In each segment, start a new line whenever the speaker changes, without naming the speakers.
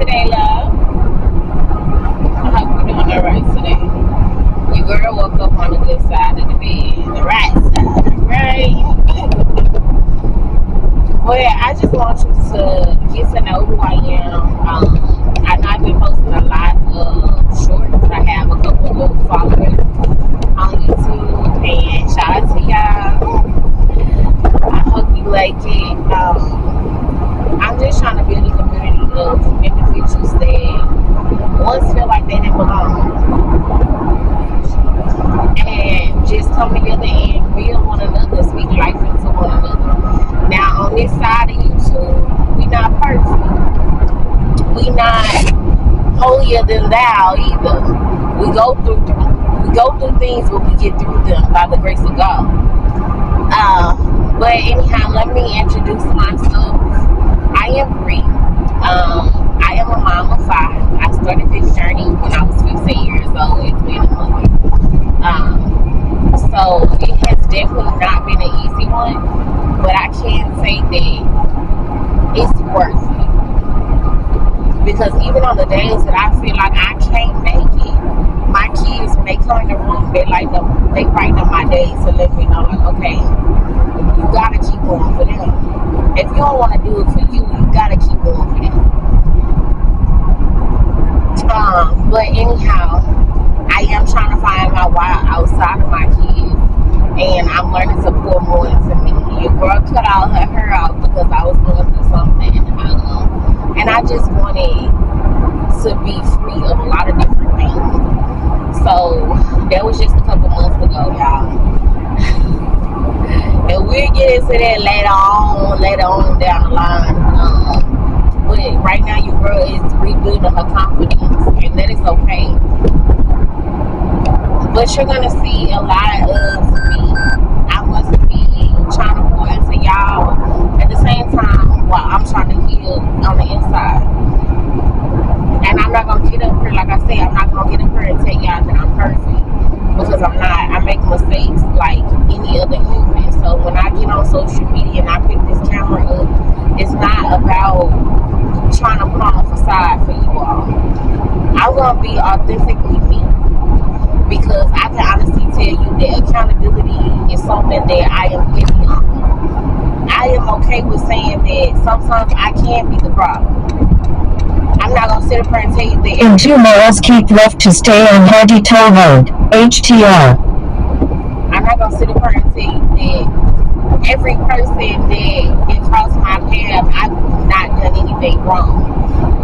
today, love? I hope you're doing alright today. Your girl woke up on the good side of the bed, the right side, right? Well, I just want you to get to know who I am. I know I've been posting a lot of shorts. I have a couple of new followers on YouTube, and shout out to y'all. I hope you like it. I'm just trying to build a community of individuals that once feel like they didn't belong, and just come together and build one another, speak life into one another. Now, on this side of YouTube, we not perfect. We not holier than thou either. We go through things, but we get through them by the grace of God. But anyhow, let me introduce myself. I am Bree. I am a mom of 5. I started this journey when I was 15 years old as being a mother. So it has definitely not been an easy one, but I can say that it's worth it. Because even on the days that I feel like I can't make it, my kids, when they come in the room, they brighten up my days to let me know, like, okay, you gotta keep going for them. If you don't want to do it for you, you gotta keep going for them. But anyhow, I am trying to find my why outside of my kids, and I'm learning to pour more into me. Your girl cut all her hair out because I was going through something, and I just wanted to be free of a lot of different things. So that was just a couple months ago, y'all. And we'll get into that later on down the line. But right now, your girl is rebuilding her confidence, and that is okay. But you're gonna see a lot of me. I'm going to be trying to pour into y'all at the same time while I'm trying to heal on the inside. And I'm not gonna get up here, like I say, I'm not gonna get up here and tell y'all that I'm perfect, because I'm not. I make mistakes like any other human. So when I get on social media and I pick this camera up, it's not about trying to put on a facade for you all. I'm gonna be authentically me, because I can honestly tell you that accountability is something that I am heavy on. I am okay with saying that sometimes I can be the problem. I'm not gonna sit up here and tell you that.
In 2 miles, keep left to stay on Hardy Toll Road, HTR.
I'm not gonna sit up here and tell you that every person that crossed my path, I've not done anything wrong.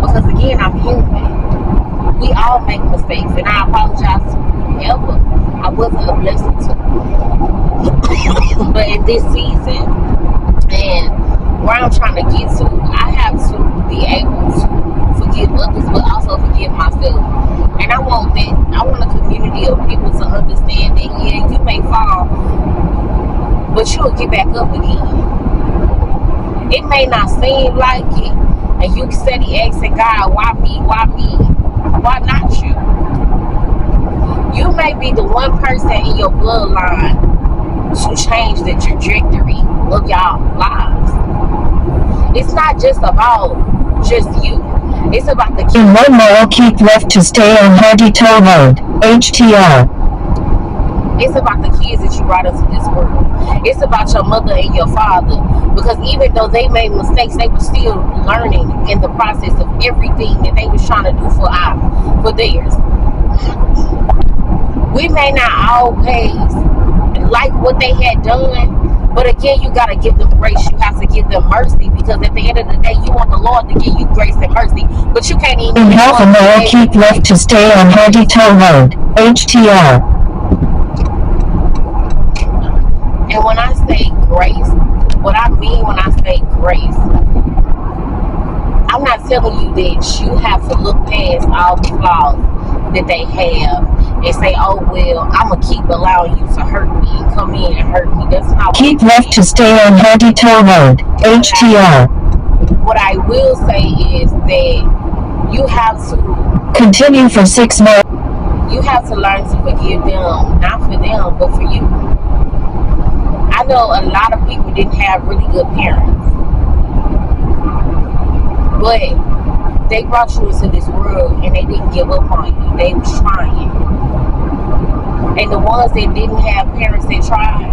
Because again, I'm human. We all make mistakes, and I apologize to whoever I wasn't a blessing to. But in this season, and where I'm trying to get to, I have to be able to forgive others, but also forgive myself. And I want a community of people to understand that, yeah, you may fall, but you'll get back up again. It may not seem like it, and you steady asking God, why me? Why not you? You may be the one person in your bloodline to change the trajectory of y'all lives. It's not just about just you. It's about the kids.
In 1 mile, keep left to stay on Hardy Toll Road, HTR.
It's about the kids that you brought into this world. It's about your mother and your father. Because even though they made mistakes, they were still learning in the process of everything that they was trying to do for theirs. We may not always like what they had done, but again, you gotta give them grace. You have to give them mercy, because at the end of the day, you want the Lord to give you grace and mercy, but you can't even.
In half a mile, keep left to stay on Hardy Toll Road, HTR.
And when I say grace, what I mean when I say grace, I'm not telling you that you have to look past all the flaws that they have and say, oh, well, I'm going to keep allowing you to hurt me and come in and hurt me. That's not
Keep left to stay on Hardy Toll Road, HTR.
What I will say is that you have to
continue for 6 miles.
You have to learn to forgive them, not for them, but for you. I know a lot of people didn't have really good parents, but They brought you into this world and they didn't give up on you. They was trying. And the ones that didn't have parents that tried,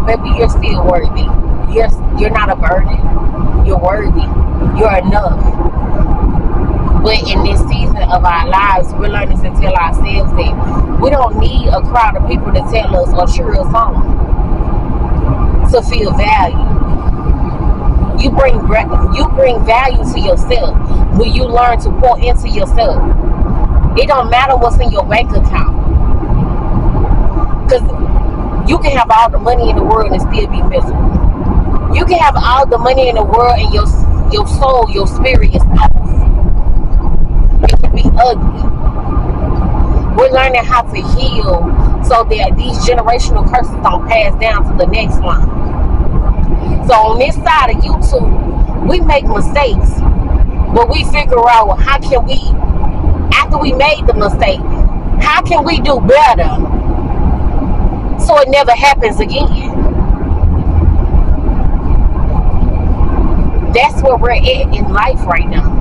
baby, you're still worthy. You're not a burden. You're worthy. You're enough. But in this season of our lives, we're learning to tell ourselves that we don't need a crowd of people to tell us or cheer us on to feel value. You bring value to yourself when you learn to pour into yourself. It don't matter what's in your bank account, because you can have all the money in the world and still be miserable. You can have all the money in the world and your soul, your spirit is off. It can be ugly. We're learning how to heal so that these generational curses don't pass down to the next line. So on this side of YouTube, we make mistakes, but we figure out, well, how can we, after we made the mistake, how can we do better so it never happens again? That's where we're at in life right now.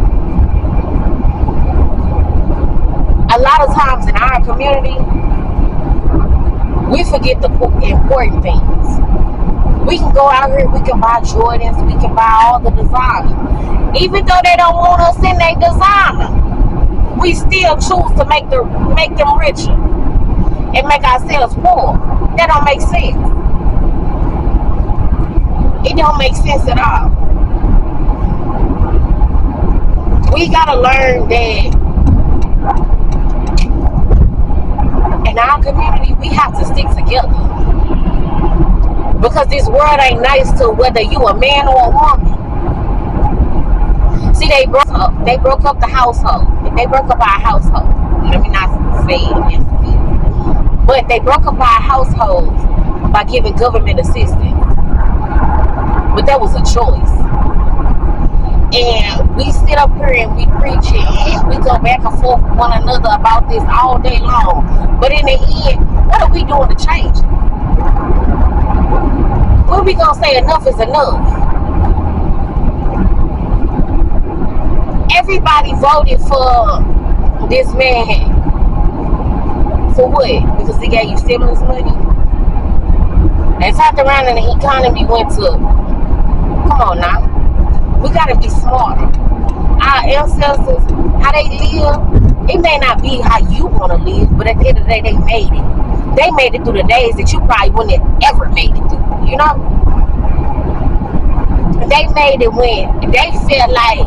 A lot of times in our community, we forget the important things. We can go out here, we can buy Jordans, we can buy all the designer. Even though they don't want us in their designer, we still choose to make them richer and make ourselves poor. That don't make sense. It don't make sense at all. We gotta learn that in our community, we have to stick together. Because this world ain't nice to whether you a man or a woman. See, they broke up the household. They broke up our household. Let me not say it. But they broke up our household by giving government assistance. But that was a choice. And we sit up here and we preach it and we go back and forth with one another about this all day long. But in the end, what are we doing to change it? When we gonna say enough is enough? Everybody voted for this man. For what? Because he gave you stimulus money? And turned around and the economy went to, come on now. We gotta be smarter. Our ancestors, how they live, it may not be how you wanna live, but at the end of the day, they made it. They made it through the days that you probably wouldn't have ever made it through, you know? They made it when they felt like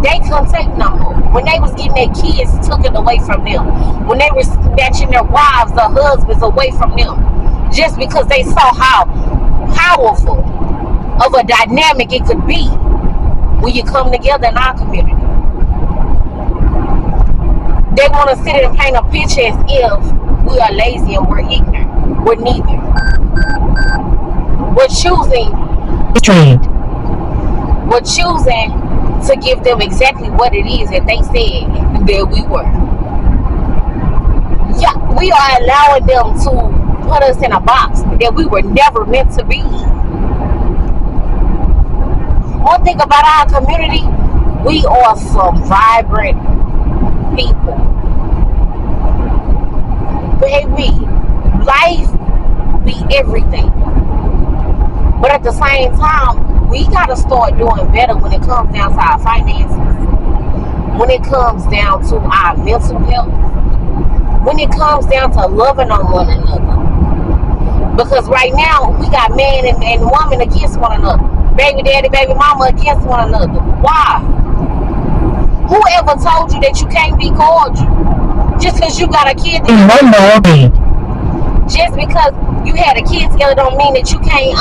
they couldn't take no more. When they was getting their kids took it away from them. When they were snatching their wives or husbands away from them. Just because they saw how powerful of a dynamic it could be when you come together in our community. They want to sit and paint a picture as if we are lazy and we're ignorant. We're neither. We're choosing to give them exactly what it is that they said that we were. Yeah, we are allowing them to put us in a box that we were never meant to be. One thing about our community, we are some vibrant people. Baby, life be everything. But at the same time, we gotta start doing better when it comes down to our finances, when it comes down to our mental health, when it comes down to loving on one another. Because right now, we got man and woman against one another. Baby daddy, baby mama against one another. Why? Whoever told you that you can't be cordial? Just because you got a kid, just because you had a kid together don't mean that you can't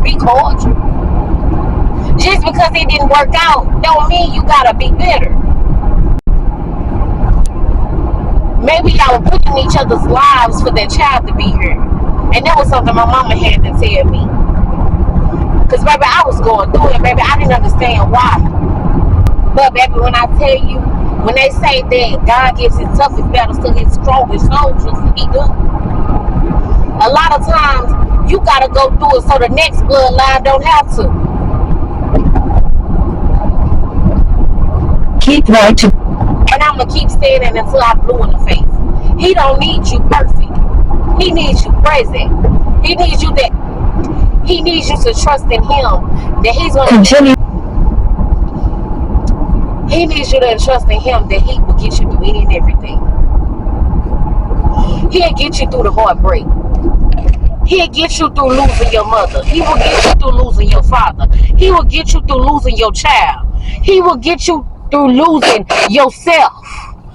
be cordial. Just because it didn't work out don't mean you gotta be bitter. Maybe y'all were putting each other's lives for their child to be here. And that was something my mama had to tell me. Because, baby, I was going through it, baby. I didn't understand why. But, baby, when I tell you, when they say that God gives his toughest battles to his strongest soldiers, he do. A lot of times, you got to go through it so the next bloodline don't have to.
keep right to.
And I'm going to keep saying it until I'm blue in the face. He don't need you perfect. He needs you present. He needs you to trust in him that he's going to
continue.
He needs you to trust in him that he will get you through any and everything. He'll get you through the heartbreak. He'll get you through losing your mother. He will get you through losing your father. He will get you through losing your child. He will get you through losing yourself.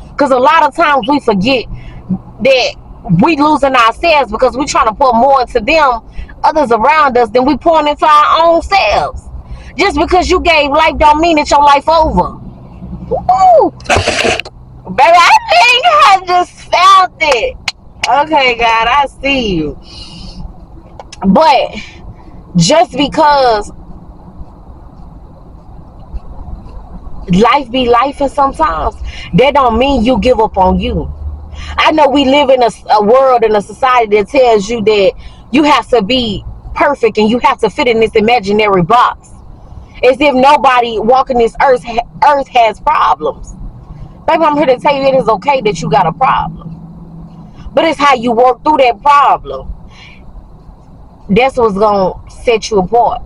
Because a lot of times we forget that we losing ourselves because we're trying to pour more into them, others around us, than we pouring into our own selves. Just because you gave life don't mean it's your life over. Woo! Baby, I think I just felt it. Okay, God, I see you. But just because life be life, and sometimes that don't mean you give up on you. I know we live in a world and a society that tells you that you have to be perfect and you have to fit in this imaginary box, as if nobody walking this earth has problems. Baby, I'm here to tell you it is okay that you got a problem, but it's how you work through that problem that's what's gonna set you apart.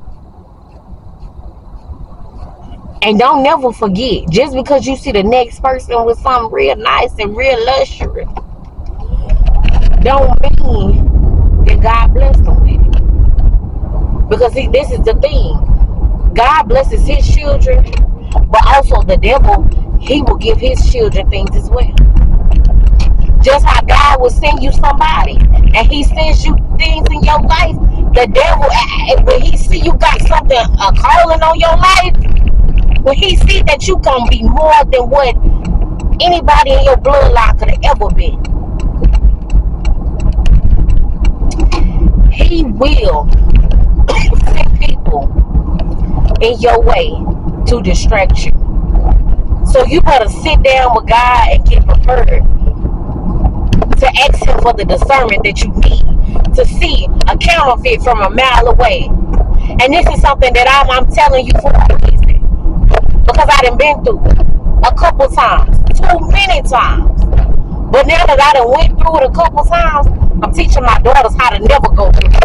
And don't never forget, just because you see the next person with something real nice and real luxury, don't mean that God blessed them with it. Because see, this is the thing. God blesses his children, but also the devil, he will give his children things as well. Just how God will send you somebody and he sends you things in your life, the devil, when he see you got something, a calling on your life, when he see that you gonna be more than what anybody in your bloodline could have ever been, he will send people in your way to distract you. So you better sit down with God and get prepared to ask him for the discernment that you need to see a counterfeit from a mile away. And this is something that I'm telling you for a reason, because I done been through a couple times, too many times. But now that I done went through it a couple times, I'm teaching my daughters how to never go through it.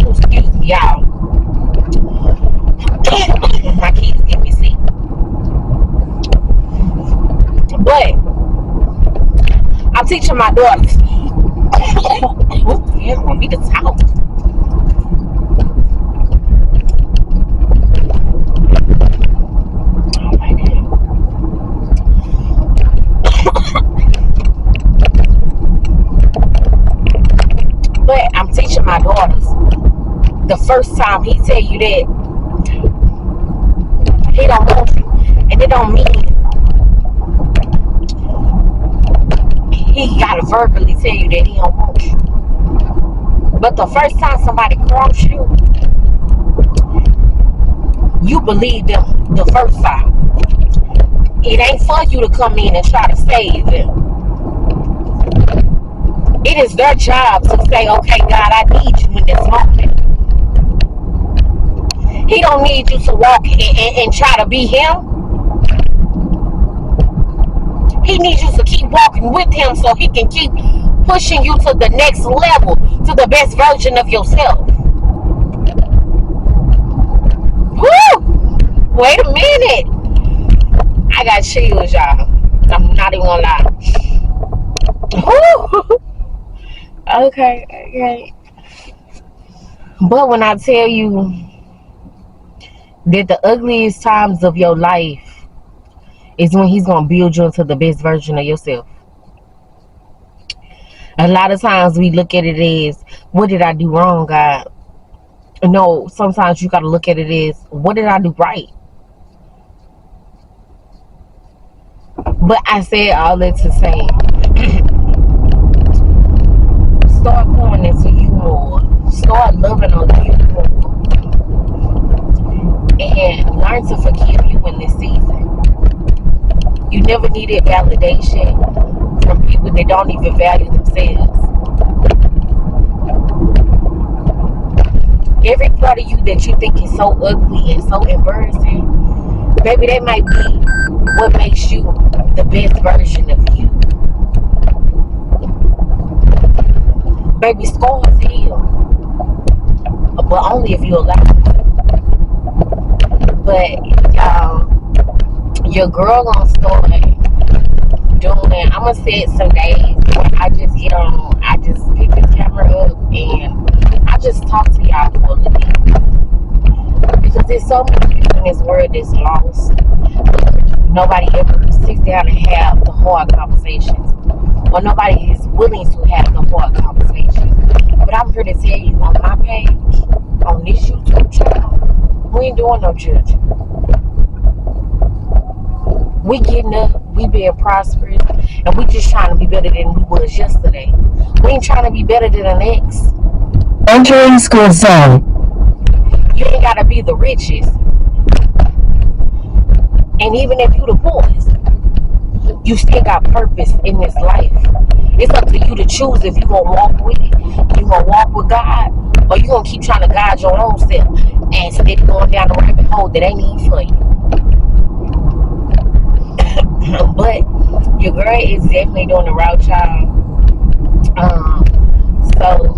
Excuse me, y'all. My kids get me sick. But I'm teaching my daughters. You don't want me to talk. But I'm teaching my daughters, the first time he tell you that he don't want you, and it don't mean he gotta verbally tell you that he don't want you. But the first time somebody crossed you, you believe them the first time. It ain't for you to come in and try to save them. It is their job to say, okay, God, I need you in this moment. He don't need you to walk and try to be him. He needs you to keep walking with him so he can keep pushing you to the next level, to the best version of yourself. Woo! Wait a minute. I got chills, y'all. I'm not even gonna lie. Woo! Okay. But when I tell you that the ugliest times of your life is when he's going to build you into the best version of yourself. A lot of times we look at it as, what did I do wrong, God? No, sometimes you got to look at it as, what did I do right? But I said all that to say, start pouring into you more. Start loving on you more. And learn to forgive you in this season. You never needed validation from people that don't even value themselves. Every part of you that you think is so ugly and so embarrassing, baby, that might be what makes you the best version of you. Baby, scars heal, but only if you allow it. But y'all, your girl gonna start doing. I'm gonna set some days where I just get on. I just pick this camera up and I just talk to y'all for a little bit, because there's so many people in this world that's lost. Nobody ever sits down and have the hard conversations, or nobody is willing to have the hard conversations. But I'm here to tell you, on my page, on this YouTube channel, we ain't doing no judging. We getting up, we being prosperous, and we just trying to be better than we was yesterday. We ain't trying to be better than the next.
Entering school zone.
You ain't gotta be the richest. And even if you the poorest, you still got purpose in this life. It's up to you to choose if you gonna walk with it, you gonna walk with God, or you gonna keep trying to guide your own self and steady going down the rabbit hole that ain't even for you. But your girl is definitely doing the route, y'all. So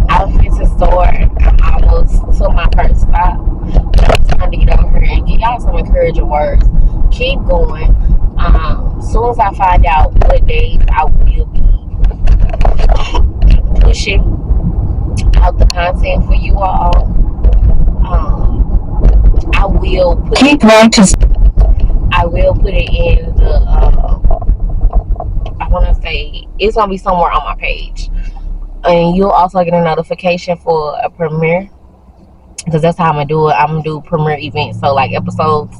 I'm fit to start. I'm almost to my first stop. It's time to get over here and give y'all some encouraging words. Keep going. As soon as I find out what days I will be pushing out the content for you all, I will put
Keep right to
it in the I want to say it's gonna be somewhere on my page, and you'll also get a notification for a premiere, because that's how I'm gonna do it. I'm gonna do premiere events, so like episodes.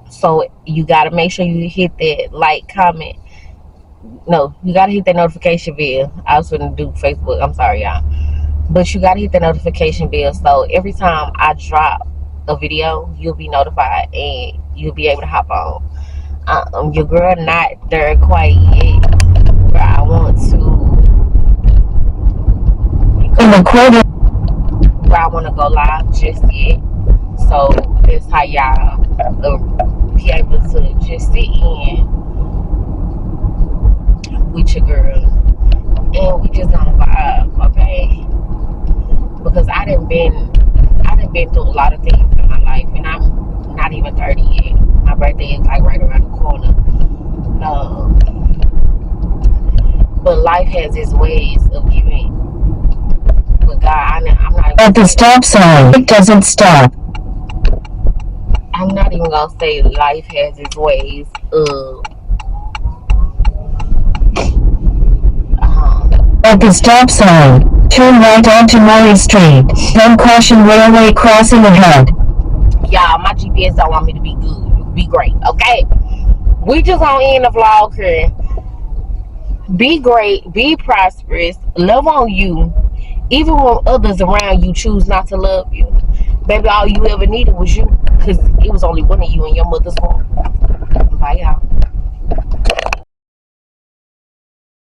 So you gotta make sure you hit that like, comment. No, you gotta hit that notification bell. I was gonna do Facebook. I'm sorry, y'all, but you gotta hit the notification bell, so every time I drop a video, you'll be notified and you'll be able to hop on. Your girl not there quite yet, but I want to where I want to go live just yet. So that's how y'all be able to just sit in with your girl and we just gonna vibe, okay? Because I done been through a lot of things in my life, and I'm not even 30 yet. My birthday is like right around the corner. But life has its ways of giving. But God, I'm not.
at the stop sign. It doesn't stop.
I'm not even gonna say life has its ways of.
At the stop sign, turn right onto Murray Street. Then caution, railway crossing ahead.
Y'all, my GPS don't want me to be good, be great, okay? We just gonna end the vlog here. Be great, be prosperous, love on you, even when others around you choose not to love you. Baby, all you ever needed was you, because it was only one of you in your mother's womb. Bye, y'all.